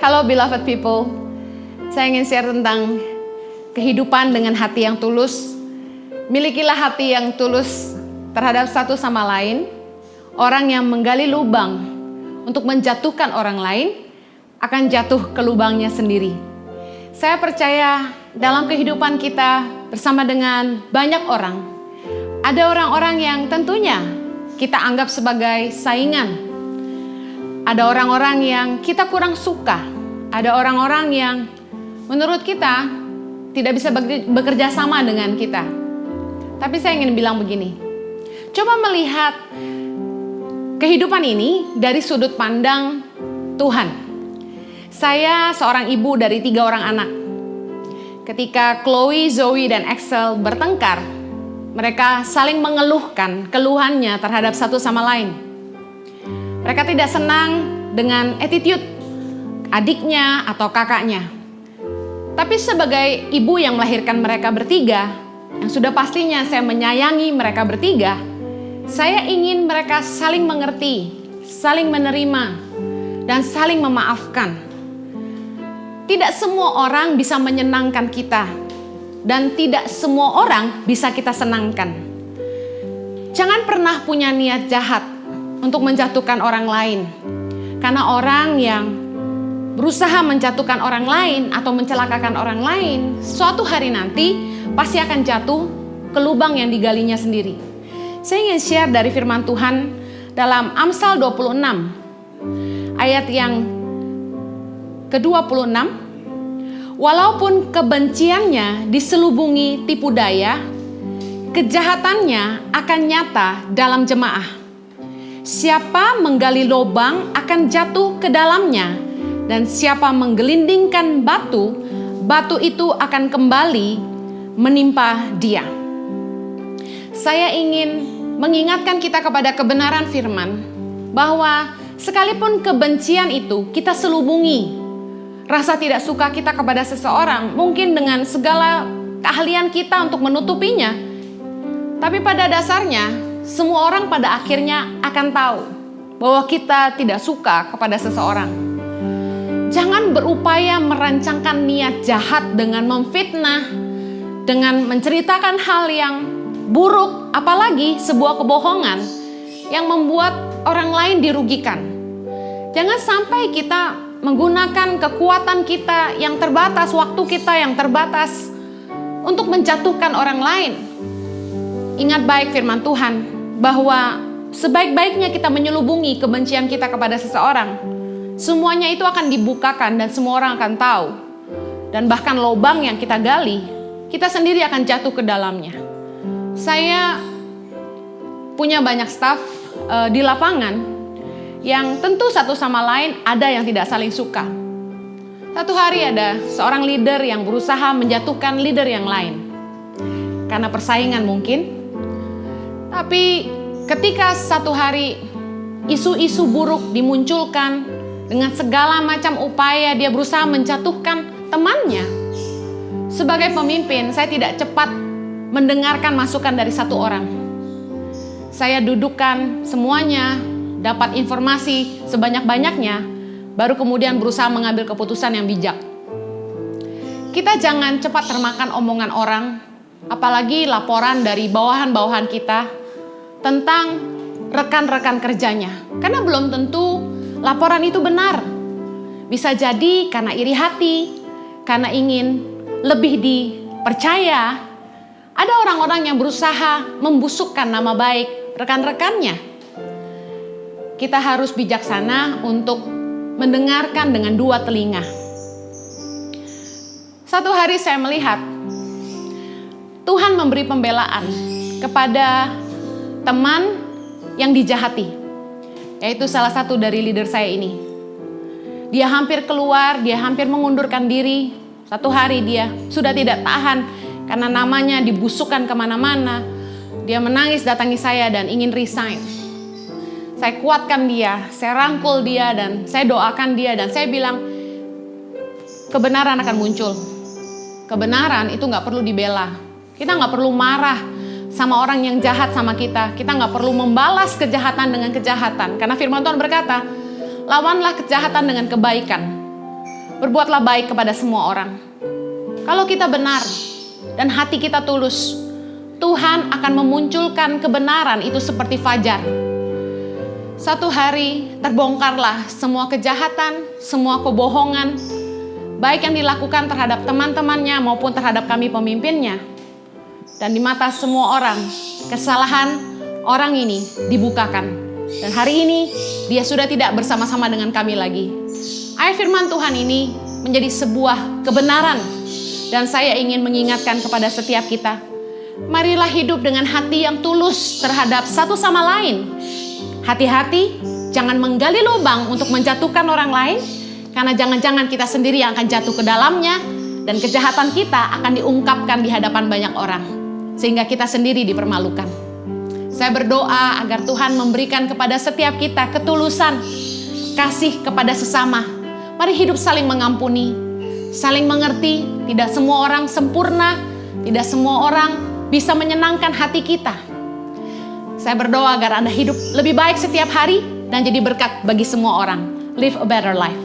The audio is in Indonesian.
Halo beloved people, saya ingin share tentang kehidupan dengan hati yang tulus. Milikilah hati yang tulus terhadap satu sama lain. Orang yang menggali lubang untuk menjatuhkan orang lain akan jatuh ke lubangnya sendiri. Saya percaya dalam kehidupan kita bersama dengan banyak orang, ada orang-orang yang tentunya kita anggap sebagai saingan. Ada orang-orang yang kita kurang suka. Ada orang-orang yang menurut kita tidak bisa bekerja sama dengan kita. Tapi saya ingin bilang begini. Coba melihat kehidupan ini dari sudut pandang Tuhan. Saya seorang ibu dari 3 orang anak. Ketika Chloe, Zoe, dan Axel bertengkar, mereka saling mengeluhkan keluhannya terhadap satu sama lain. Mereka tidak senang dengan attitude adiknya atau kakaknya. Tapi sebagai ibu yang melahirkan mereka bertiga, yang sudah pastinya saya menyayangi mereka bertiga, saya ingin mereka saling mengerti, saling menerima, dan saling memaafkan. Tidak semua orang bisa menyenangkan kita, dan tidak semua orang bisa kita senangkan. Jangan pernah punya niat jahat untuk menjatuhkan orang lain. Karena orang yang berusaha menjatuhkan orang lain atau mencelakakan orang lain, suatu hari nanti pasti akan jatuh ke lubang yang digalinya sendiri. Saya ingin share dari firman Tuhan dalam Amsal 26 ayat yang ke-26. Walaupun kebenciannya diselubungi tipu daya, kejahatannya akan nyata dalam jemaah. Siapa menggali lubang akan jatuh ke dalamnya, dan siapa menggelindingkan batu, batu itu akan kembali menimpa dia. Saya ingin mengingatkan kita kepada kebenaran firman, bahwa sekalipun kebencian itu kita selubungi, rasa tidak suka kita kepada seseorang, mungkin dengan segala keahlian kita untuk menutupinya, tapi pada dasarnya semua orang pada akhirnya akan tahu bahwa kita tidak suka kepada seseorang. Jangan berupaya merancangkan niat jahat dengan memfitnah, dengan menceritakan hal yang buruk, apalagi sebuah kebohongan yang membuat orang lain dirugikan. Jangan sampai kita menggunakan kekuatan kita yang terbatas, waktu kita yang terbatas untuk menjatuhkan orang lain. Ingat baik firman Tuhan, bahwa sebaik-baiknya kita menyelubungi kebencian kita kepada seseorang, semuanya itu akan dibukakan dan semua orang akan tahu. Dan bahkan lubang yang kita gali, kita sendiri akan jatuh ke dalamnya. Saya punya banyak staf di lapangan yang tentu satu sama lain ada yang tidak saling suka. Satu hari ada seorang leader yang berusaha menjatuhkan leader yang lain. Karena persaingan mungkin. Tapi ketika satu hari isu-isu buruk dimunculkan dengan segala macam upaya dia berusaha menjatuhkan temannya. Sebagai pemimpin, saya tidak cepat mendengarkan masukan dari satu orang. Saya dudukkan semuanya, dapat informasi sebanyak-banyaknya, baru kemudian berusaha mengambil keputusan yang bijak. Kita jangan cepat termakan omongan orang, apalagi laporan dari bawahan-bawahan kita tentang rekan-rekan kerjanya. Karena belum tentu laporan itu benar. Bisa jadi karena iri hati, karena ingin lebih dipercaya. Ada orang-orang yang berusaha membusukkan nama baik rekan-rekannya. Kita harus bijaksana untuk mendengarkan dengan 2 telinga. Satu hari saya melihat Tuhan memberi pembelaan kepada teman yang dijahati, yaitu salah satu dari leader saya ini. Dia hampir keluar, dia hampir mengundurkan diri. Satu hari dia sudah tidak tahan karena namanya dibusukkan kemana-mana. Dia menangis datangi saya dan ingin resign. Saya kuatkan dia, saya rangkul dia, dan saya doakan dia, dan saya bilang, kebenaran akan muncul. Kebenaran itu gak perlu dibela. Kita gak perlu marah sama orang yang jahat sama kita. Kita nggak perlu membalas kejahatan dengan kejahatan. Karena firman Tuhan berkata, lawanlah kejahatan dengan kebaikan. Berbuatlah baik kepada semua orang. Kalau kita benar dan hati kita tulus, Tuhan akan memunculkan kebenaran itu seperti fajar. Satu hari terbongkarlah semua kejahatan, semua kebohongan, baik yang dilakukan terhadap teman-temannya maupun terhadap kami pemimpinnya. Dan di mata semua orang, kesalahan orang ini dibukakan. Dan hari ini dia sudah tidak bersama-sama dengan kami lagi. Ayat firman Tuhan ini menjadi sebuah kebenaran. Dan saya ingin mengingatkan kepada setiap kita, marilah hidup dengan hati yang tulus terhadap satu sama lain. Hati-hati, jangan menggali lubang untuk menjatuhkan orang lain, karena jangan-jangan kita sendiri yang akan jatuh ke dalamnya, dan kejahatan kita akan diungkapkan di hadapan banyak orang, sehingga kita sendiri dipermalukan. Saya berdoa agar Tuhan memberikan kepada setiap kita ketulusan, kasih kepada sesama. Mari hidup saling mengampuni, saling mengerti. Tidak semua orang sempurna, tidak semua orang bisa menyenangkan hati kita. Saya berdoa agar Anda hidup lebih baik setiap hari dan jadi berkat bagi semua orang. Live a better life.